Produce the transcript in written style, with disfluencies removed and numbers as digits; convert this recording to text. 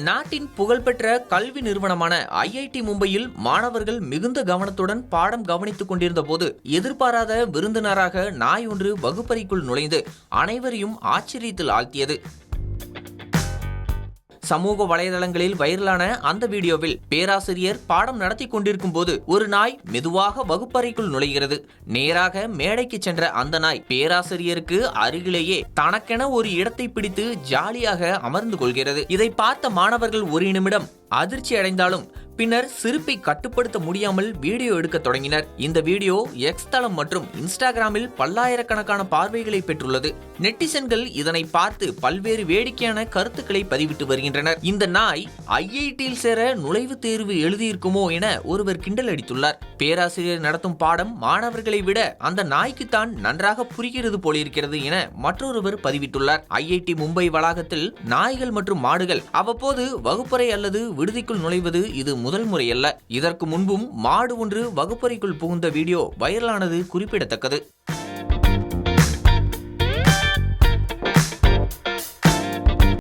நாட்டின் புகழ்பெற்ற கல்வி நிறுவனமான ஐஐடி மும்பையில் மாணவர்கள் மிகுந்த கவனத்துடன் பாடம் கவனித்துக் கொண்டிருந்த போது எதிர்பாராத விருந்தினராக நாய் ஒன்று வகுப்பறைக்குள் நுழைந்து அனைவரையும் ஆச்சரியத்தில் ஆழ்த்தியது. சமூக வலைதளங்களில் வைரலான அந்த வீடியோவில் பேராசிரியர் பாடம் நடத்தி கொண்டிருக்கும் போது ஒரு நாய் மெதுவாக வகுப்பறைக்குள் நுழைகிறது. நேராக மேடைக்கு சென்ற அந்த நாய் பேராசிரியருக்கு அருகிலேயே தனக்கென ஒரு இடத்தை பிடித்து ஜாலியாக அமர்ந்து கொள்கிறது. இதை பார்த்த மாணவர்கள் ஒரு நிமிடம் அதிர்ச்சி அடைந்தாலும் பின்னர் சிரிப்பை கட்டுப்படுத்த முடியாமல் வீடியோ எடுக்க தொடங்கினர். இந்த வீடியோ எக்ஸ் தளம் மற்றும் இன்ஸ்டாகிராமில் பல்லாயிரக்கணக்கான பார்வைகளை பெற்றுள்ளது. நெட்டிசன்கள் இதனை பார்த்து பல்வேறு வேடிக்கையான கருத்துக்களை பதிவிட்டு வருகின்றனர். இந்த நாய் ஐஐடியில் சேர நுழைவுத் தேர்வு எழுதியிருக்குமோ என ஒருவர் கிண்டல் அடித்துள்ளார். பேராசிரியர் நடத்தும் பாடம் மாணவர்களை விட அந்த நாய்க்குத்தான் நன்றாக புரிகிறது போலிருக்கிறது என மற்றொருவர் பதிவிட்டுள்ளார். ஐஐடி மும்பை வளாகத்தில் நாய்கள் மற்றும் மாடுகள் அவ்வப்போது வகுப்பறை அல்லது விடுதிக்குள் நுழைவது இது முதல் முறையல்ல. இதற்கு முன்பும் மாடு ஒன்று வகுப்பறைக்குள் புகுந்த வீடியோ வைரலானது குறிப்பிடத்தக்கது.